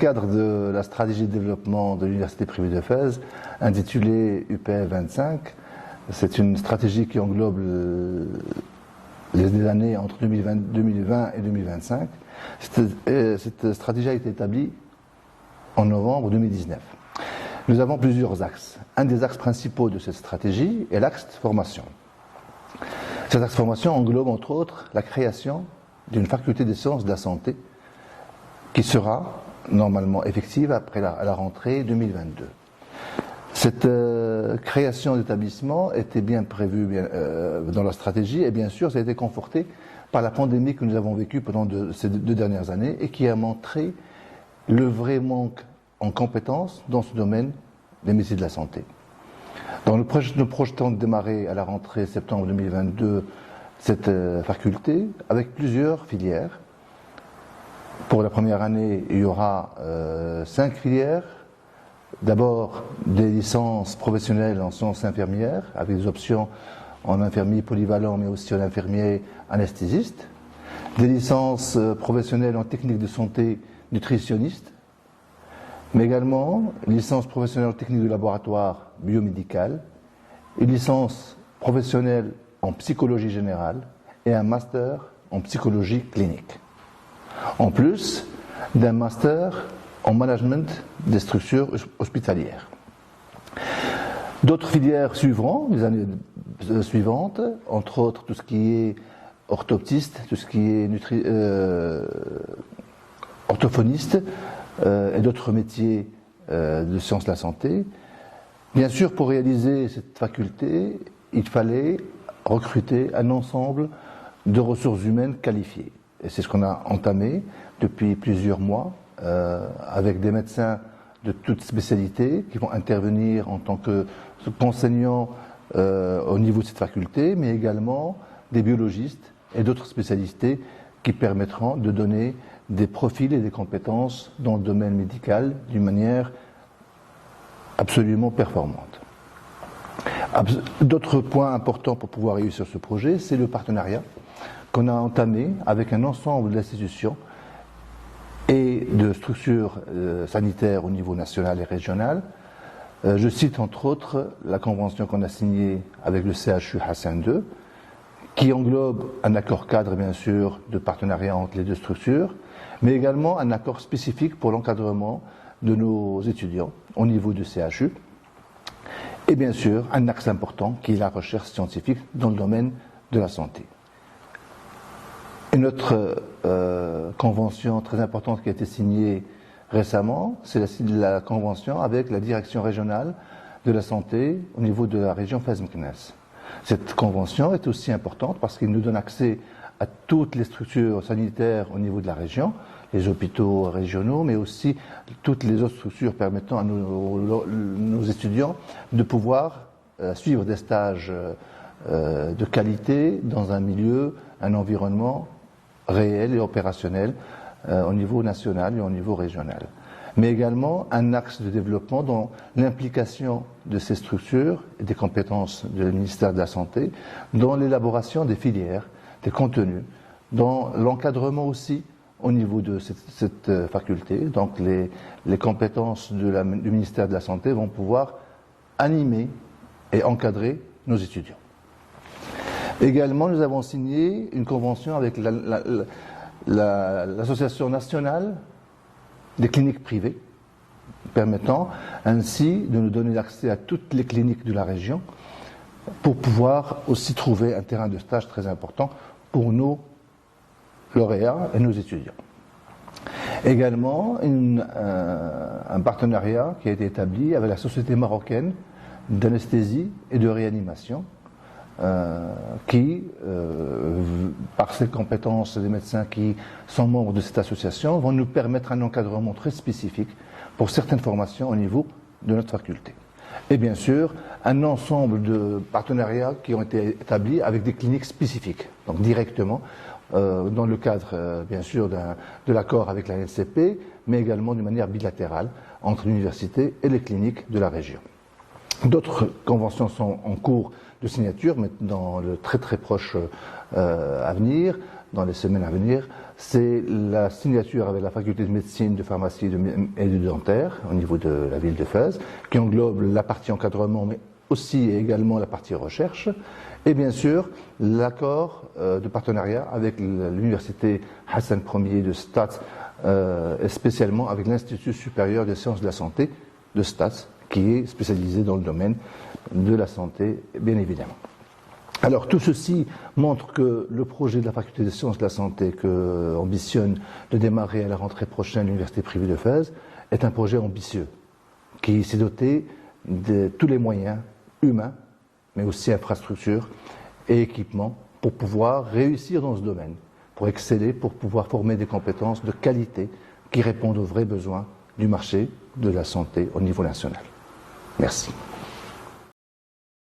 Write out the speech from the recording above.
cadre de la stratégie de développement de l'Université privée de Fès, intitulée UPF 25, c'est une stratégie qui englobe les années entre 2020 et 2025. Cette stratégie a été établie en novembre 2019. Nous avons plusieurs axes. Un des axes principaux de cette stratégie est l'axe formation. Cet axe formation englobe entre autres la création d'une faculté des sciences de la santé qui sera normalement effective après la rentrée 2022. Cette création d'établissement était bien prévue dans la stratégie et bien sûr ça a été conforté par la pandémie que nous avons vécue pendant ces 2 dernières années et qui a montré le vrai manque en compétences dans ce domaine des métiers de la santé. Nous projetons de démarrer à la rentrée septembre 2022 cette faculté avec plusieurs filières. Pour la première année, il y aura 5 filières. D'abord, des licences professionnelles en sciences infirmières, avec des options en infirmier polyvalent, mais aussi en infirmier anesthésiste. Des licences professionnelles en technique de santé nutritionniste, mais également une licence professionnelle en technique de laboratoire biomédicale, une licence professionnelle en psychologie générale et un master en psychologie clinique. En plus d'un master en management des structures hospitalières. D'autres filières suivront les années suivantes, entre autres tout ce qui est orthoptiste, tout ce qui est orthophoniste et d'autres métiers de sciences de la santé. Bien sûr, pour réaliser cette faculté, il fallait recruter un ensemble de ressources humaines qualifiées. Et c'est ce qu'on a entamé depuis plusieurs mois avec des médecins de toutes spécialités qui vont intervenir en tant qu'enseignants au niveau de cette faculté, mais également des biologistes et d'autres spécialités qui permettront de donner des profils et des compétences dans le domaine médical d'une manière absolument performante. D'autres points importants pour pouvoir réussir ce projet, c'est le partenariat qu'on a entamé avec un ensemble d'institutions et de structures sanitaires au niveau national et régional. Je cite entre autres la convention qu'on a signée avec le CHU Hassan II, qui englobe un accord cadre bien sûr de partenariat entre les deux structures, mais également un accord spécifique pour l'encadrement de nos étudiants au niveau du CHU, et bien sûr un axe important qui est la recherche scientifique dans le domaine de la santé. Une autre convention très importante qui a été signée récemment, c'est la convention avec la direction régionale de la santé au niveau de la région Fès-Meknès. Cette convention est aussi importante parce qu'elle nous donne accès à toutes les structures sanitaires au niveau de la région, les hôpitaux régionaux, mais aussi toutes les autres structures permettant à nos étudiants de pouvoir suivre des stages de qualité dans un milieu, un environnement réel et opérationnel au niveau national et au niveau régional. Mais également un axe de développement dans l'implication de ces structures et des compétences du ministère de la Santé dans l'élaboration des filières, des contenus, dans l'encadrement aussi au niveau de cette faculté. Donc les compétences du ministère de la Santé vont pouvoir animer et encadrer nos étudiants. Également, nous avons signé une convention avec l'Association nationale des cliniques privées, permettant ainsi de nous donner accès à toutes les cliniques de la région pour pouvoir aussi trouver un terrain de stage très important pour nos lauréats et nos étudiants. Également, un partenariat qui a été établi avec la Société marocaine d'anesthésie et de réanimation, qui, par ses compétences des médecins qui sont membres de cette association, vont nous permettre un encadrement très spécifique pour certaines formations au niveau de notre faculté. Et bien sûr, un ensemble de partenariats qui ont été établis avec des cliniques spécifiques, donc directement, dans le cadre, bien sûr, de l'accord avec la NCP, mais également d'une manière bilatérale entre l'université et les cliniques de la région. D'autres conventions sont en cours de signature, mais dans le très très proche avenir, dans les semaines à venir, c'est la signature avec la faculté de médecine, de pharmacie et de dentaire au niveau de la ville de Fès, qui englobe la partie encadrement, mais aussi et également la partie recherche, et bien sûr l'accord de partenariat avec l'université Hassan Ier de Stade, et spécialement avec l'Institut supérieur des sciences de la santé de Stade, qui est spécialisé dans le domaine de la santé, bien évidemment. Alors tout ceci montre que le projet de la faculté des sciences de la santé que ambitionne de démarrer à la rentrée prochaine l'université privée de Fès est un projet ambitieux qui s'est doté de tous les moyens humains, mais aussi infrastructures et équipements pour pouvoir réussir dans ce domaine, pour exceller, pour pouvoir former des compétences de qualité qui répondent aux vrais besoins du marché de la santé au niveau national. Merci.